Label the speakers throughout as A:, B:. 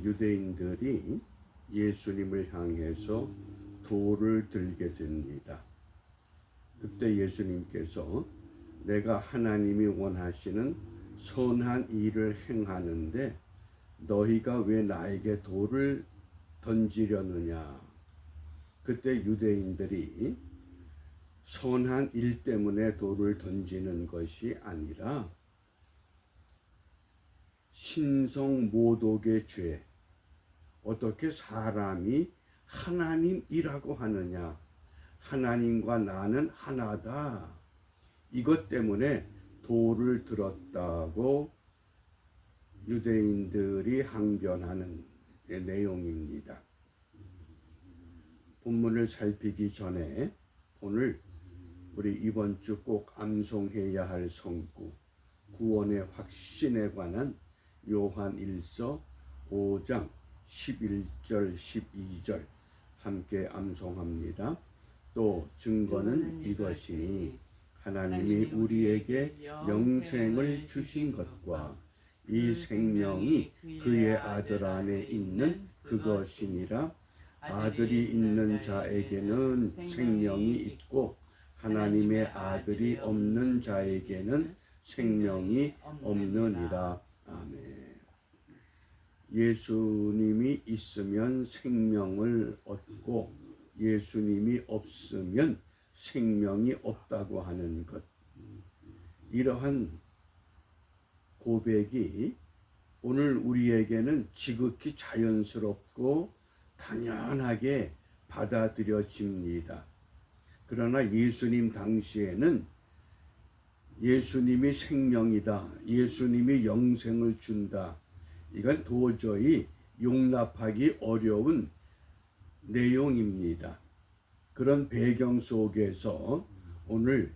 A: 유대인들이 예수님을 향해서 돌을 들게 됩니다. 그때 예수님께서 내가 하나님이 원하시는 선한 일을 행하는데 너희가 왜 나에게 돌을 던지려느냐. 그때 유대인들이 선한 일 때문에 돌을 던지는 것이 아니라 신성모독의 죄, 어떻게 사람이 하나님이라고 하느냐, 하나님과 나는 하나다, 이것 때문에 돌을 들었다고 유대인들이 항변하는 내용입니다. 본문을 살피기 전에 오늘 우리 이번 주 꼭 암송해야 할 성구, 구원의 확신에 관한 요한 1서 5장 11절 12절 함께 암송합니다. 또 증거는 이것이니 하나님이 우리에게 영생을 주신 것과 이 생명이 그의 아들 안에 있는 그것이니라. 아들이 있는 자에게는 생명이 있고 하나님의 아들이 없는 자에게는 생명이 없느니라. 아멘. 예수님이 있으면 생명을 얻고 예수님이 없으면 생명이 없다고 하는 것. 이러한 고백이 오늘 우리에게는 지극히 자연스럽고 당연하게 받아들여집니다. 그러나 예수님 당시에는 예수님이 생명이다, 예수님이 영생을 준다, 이건 도저히 용납하기 어려운 내용입니다. 그런 배경 속에서 오늘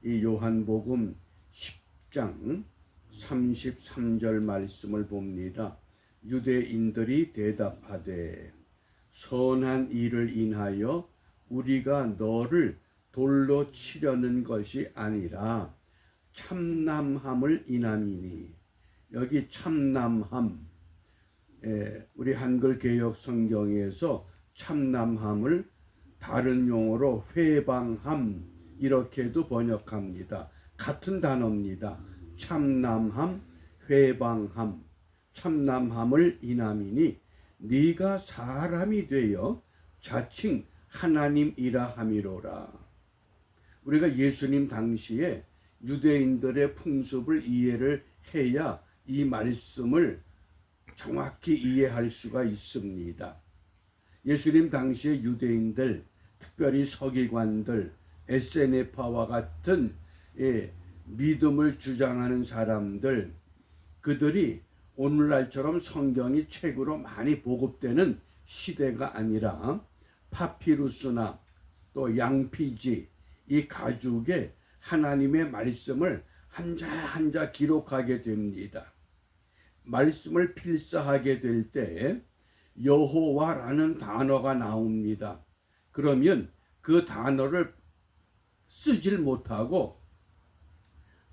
A: 이 요한복음 10장 33절 말씀을 봅니다. 유대인들이 대답하되 선한 일을 인하여 우리가 너를 돌로 치려는 것이 아니라 참남함을 인함이니. 여기 참남함, 우리 한글 개역 성경에서 참남함을 다른 용어로 회방함 이렇게도 번역합니다. 같은 단어입니다. 참남함, 회방함. 참남함을 인함이니 네가 사람이 되어 자칭 하나님이라 함이로라. 우리가 예수님 당시에 유대인들의 풍습을 이해를 해야 이 말씀을 정확히 이해할 수가 있습니다. 예수님 당시의 유대인들, 특별히 서기관들, 에세네파와 같은 믿음을 주장하는 사람들, 그들이 오늘날처럼 성경이 책으로 많이 보급되는 시대가 아니라 파피루스나 또 양피지, 이 가죽에 하나님의 말씀을 한자 한자 기록하게 됩니다. 말씀을 필사하게 될 때 여호와라는 단어가 나옵니다. 그러면 그 단어를 쓰질 못하고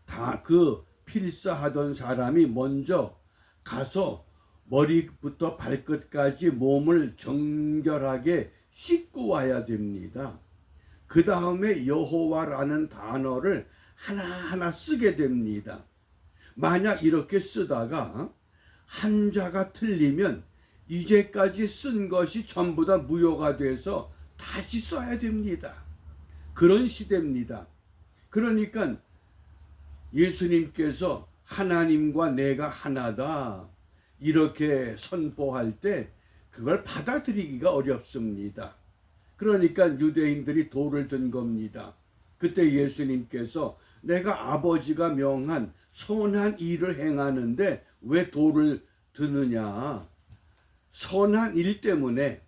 A: 다 그 필사하던 사람이 먼저 가서 머리부터 발끝까지 몸을 정결하게 씻고 와야 됩니다. 그 다음에 여호와라는 단어를 하나하나 쓰게 됩니다. 만약 이렇게 쓰다가 한자가 틀리면 이제까지 쓴 것이 전부 다 무효가 돼서 다시 써야 됩니다. 그런 시대입니다. 그러니까 예수님께서 하나님과 내가 하나다 이렇게 선포할 때 그걸 받아들이기가 어렵습니다. 그러니까 유대인들이 돌을 든 겁니다. 그때 예수님께서 내가 아버지가 명한 선한 일을 행하는데 왜 돌을 드느냐. 선한 일 때문에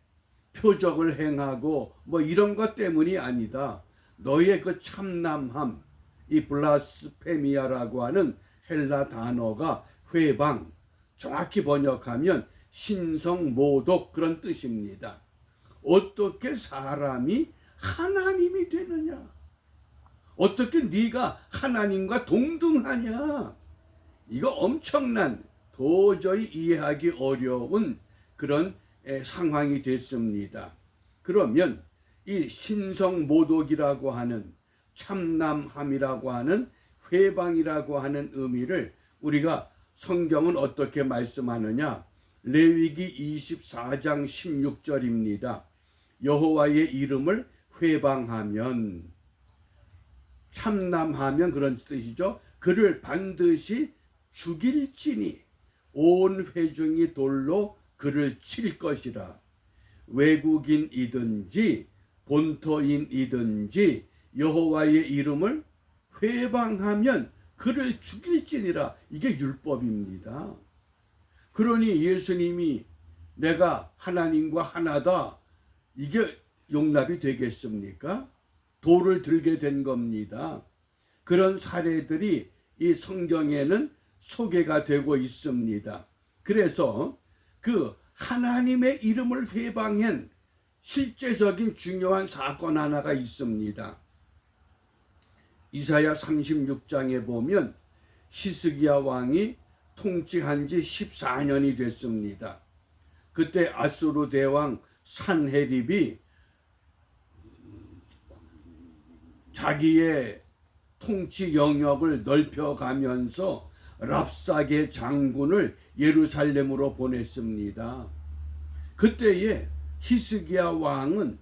A: 표적을 행하고 뭐 이런 것 때문이 아니다. 너의 그 참남함, 이 블라스페미아라고 하는 헬라 단어가 회방, 정확히 번역하면 신성모독 그런 뜻입니다. 어떻게 사람이 하나님이 되느냐? 어떻게 네가 하나님과 동등하냐? 이거 엄청난 도저히 이해하기 어려운 그런 상황이 됐습니다. 그러면 이 신성모독이라고 하는 참남함이라고 하는 회방이라고 하는 의미를 우리가 성경은 어떻게 말씀하느냐? 레위기 24장 16절입니다. 여호와의 이름을 회방하면, 참남하면 그런 뜻이죠. 그를 반드시 죽일지니 온 회중이 돌로 그를 칠 것이라. 외국인이든지 본토인이든지 여호와의 이름을 회방하면 그를 죽일지니라. 이게 율법입니다. 그러니 예수님이 내가 하나님과 하나다, 이게 용납이 되겠습니까? 돌을 들게 된 겁니다. 그런 사례들이 이 성경에는 소개가 되고 있습니다. 그래서 그 하나님의 이름을 회방한 실제적인 중요한 사건 하나가 있습니다. 이사야 36장에 보면 히스기야 왕이 통치한 지 14년이 됐습니다. 그때 아수르 대왕 산헤립이 자기의 통치 영역을 넓혀가면서 랍사게 장군을 예루살렘으로 보냈습니다. 그때에 히스기야 왕은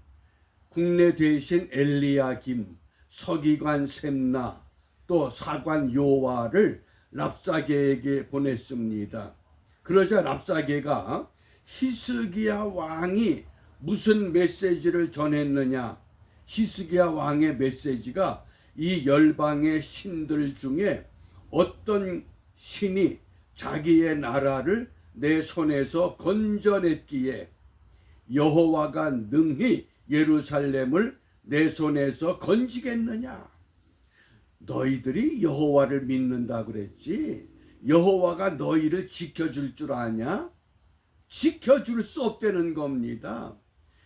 A: 국내 대신 엘리야김, 서기관 셈나, 또 사관 요와를 랍사게에게 보냈습니다. 그러자 랍사게가 히스기야 왕이 무슨 메시지를 전했느냐? 히스기야 왕의 메시지가 이 열방의 신들 중에 어떤 신이 자기의 나라를 내 손에서 건져냈기에 여호와가 능히 예루살렘을 내 손에서 건지겠느냐? 너희들이 여호와를 믿는다 그랬지, 여호와가 너희를 지켜줄 줄 아냐? 지켜줄 수 없다는 겁니다.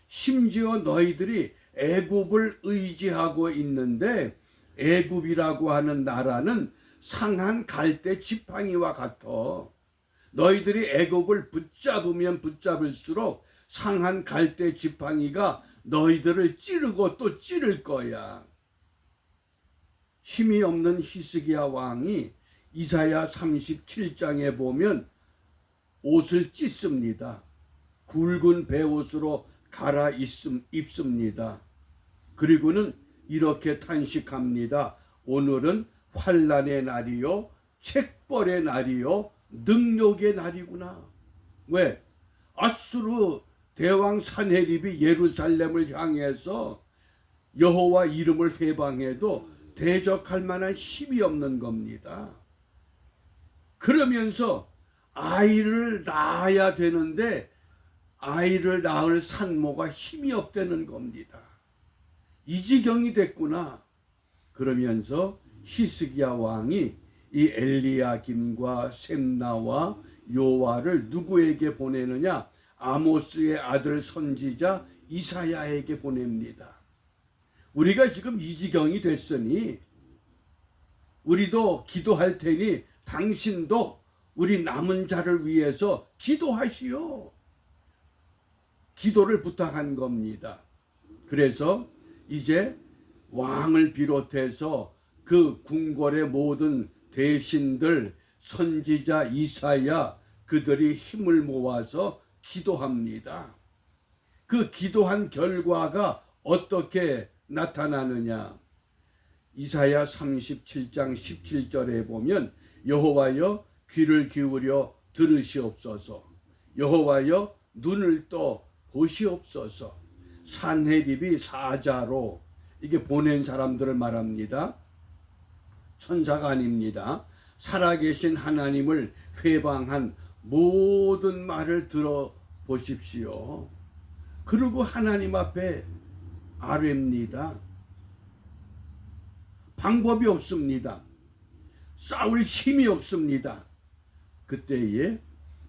A: 심지어 너희들이 애굽을 의지하고 있는데 애굽이라고 하는 나라는 상한 갈대 지팡이와 같아. 너희들이 애굽을 붙잡으면 붙잡을수록 상한 갈대 지팡이가 너희들을 찌르고 또 찌를 거야. 힘이 없는 히스기야 왕이 이사야 37장에 보면 옷을 찢습니다. 굵은 베옷으로 갈아 입습니다. 그리고는 이렇게 탄식합니다. 오늘은 환난의 날이요, 책벌의 날이요, 능욕의 날이구나. 왜? 아수르 대왕 산헤립이 예루살렘을 향해서 여호와 이름을 회방해도 대적할 만한 힘이 없는 겁니다. 그러면서 아이를 낳아야 되는데 아이를 낳을 산모가 힘이 없다는 겁니다. 이 지경이 됐구나. 그러면서 히스기야 왕이 이 엘리야김과 셈나와 요와를 누구에게 보내느냐? 아모스의 아들 선지자 이사야에게 보냅니다. 우리가 지금 이 지경이 됐으니 우리도 기도할 테니 당신도 우리 남은 자를 위해서 기도하시오. 기도를 부탁한 겁니다. 그래서 이제 왕을 비롯해서 그 궁궐의 모든 대신들, 선지자 이사야, 그들이 힘을 모아서 기도합니다. 그 기도한 결과가 어떻게 나타나느냐? 이사야 37장 17절에 보면 여호와여 귀를 기울여 들으시옵소서, 여호와여 눈을 떠 보시옵소서. 산헤립이 사자로, 이게 보낸 사람들을 말합니다. 천사가 아닙니다. 살아계신 하나님을 회방한 모든 말을 들어보십시오. 그리고 하나님 앞에 아뢰입니다. 방법이 없습니다. 싸울 힘이 없습니다. 그때에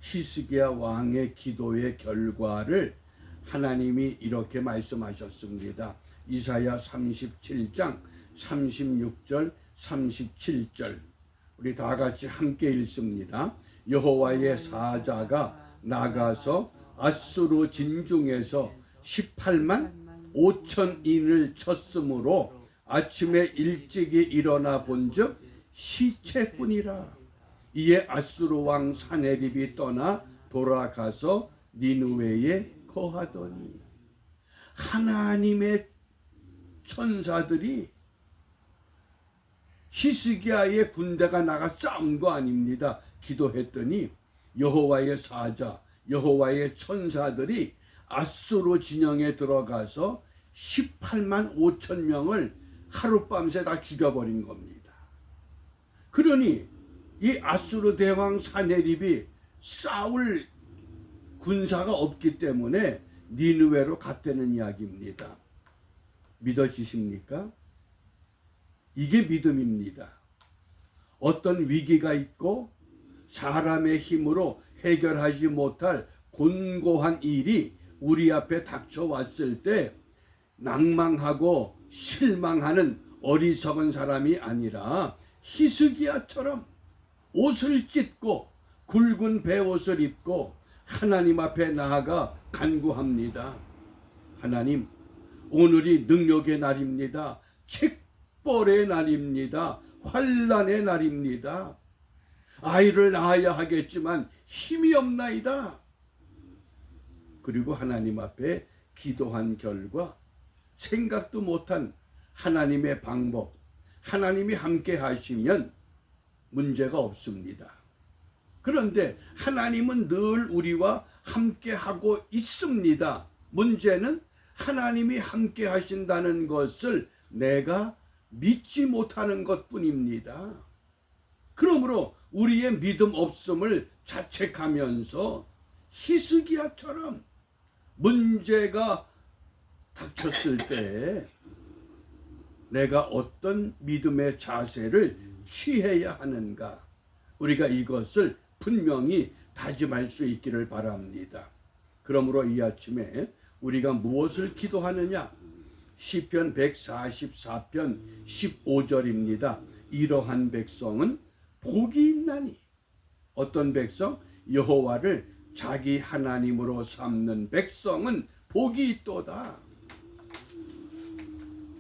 A: 히스기야 왕의 기도의 결과를 하나님이 이렇게 말씀하셨습니다. 이사야 37장 36절 37절 우리 다 같이 함께 읽습니다. 여호와의 사자가 나가서 아수르 진중에서 18만 5천인을 쳤으므로 아침에 일찍이 일어나 본즉 시체뿐이라. 이에 아수르 왕 사네립이 떠나 돌아가서 니느웨에 거하더니. 하나님의 천사들이 히스기야의 군대가 나가 싸운 거 아닙니다. 기도했더니 여호와의 사자, 여호와의 천사들이 아수르 진영에 들어가서 18만 5천 명을 하룻밤새 다 죽여버린 겁니다. 그러니 이 아수르 대왕 사네립이 싸울 군사가 없기 때문에 니느웨로 갔다는 이야기입니다. 믿어지십니까? 이게 믿음입니다. 어떤 위기가 있고 사람의 힘으로 해결하지 못할 곤고한 일이 우리 앞에 닥쳐왔을 때 낭망하고 실망하는 어리석은 사람이 아니라 히스기야처럼 옷을 찢고 굵은 베옷을 입고 하나님 앞에 나아가 간구합니다. 하나님, 오늘이 능력의 날입니다. 책벌의 날입니다. 환난의 날입니다. 아이를 낳아야 하겠지만 힘이 없나이다. 그리고 하나님 앞에 기도한 결과 생각도 못한 하나님의 방법, 하나님이 함께 하시면 문제가 없습니다. 그런데 하나님은 늘 우리와 함께 하고 있습니다. 문제는 하나님이 함께 하신다는 것을 내가 믿지 못하는 것뿐입니다. 그러므로 우리의 믿음 없음을 자책하면서 히스기야처럼 문제가 닥쳤을 때 내가 어떤 믿음의 자세를 취해야 하는가, 우리가 이것을 분명히 다짐할 수 있기를 바랍니다. 그러므로 이 아침에 우리가 무엇을 기도하느냐? 시편 144편 15절입니다. 이러한 백성은 복이 있나니. 어떤 백성? 여호와를 자기 하나님으로 삼는 백성은 복이 있도다.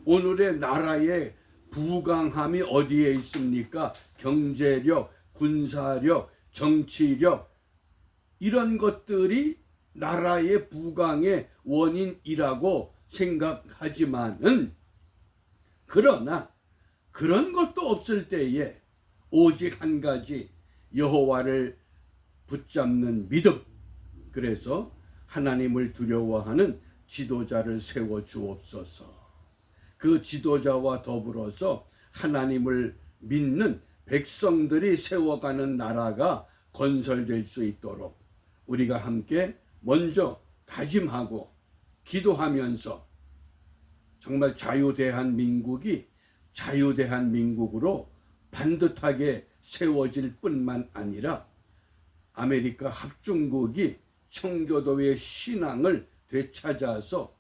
A: 오늘의 나라의 부강함이 어디에 있습니까? 경제력, 군사력, 정치력, 이런 것들이 나라의 부강의 원인이라고 생각하지만은, 그러나 그런 것도 없을 때에 오직 한 가지, 여호와를 붙잡는 믿음. 그래서 하나님을 두려워하는 지도자를 세워 주옵소서. 그 지도자와 더불어서 하나님을 믿는 백성들이 세워가는 나라가 건설될 수 있도록 우리가 함께 먼저 다짐하고 기도하면서 정말 자유대한민국이 자유대한민국으로 반듯하게 세워질 뿐만 아니라 아메리카 합중국이 청교도의 신앙을 되찾아서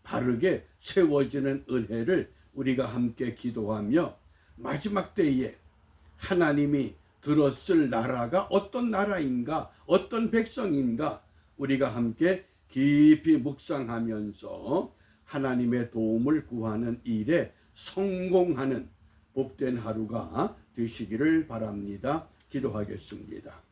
A: 바르게 세워지는 은혜를 우리가 함께 기도하며, 마지막 때에 하나님이 들었을 나라가 어떤 나라인가, 어떤 백성인가, 우리가 함께 깊이 묵상하면서 하나님의 도움을 구하는 일에 성공하는 복된 하루가 되시기를 바랍니다. 기도하겠습니다.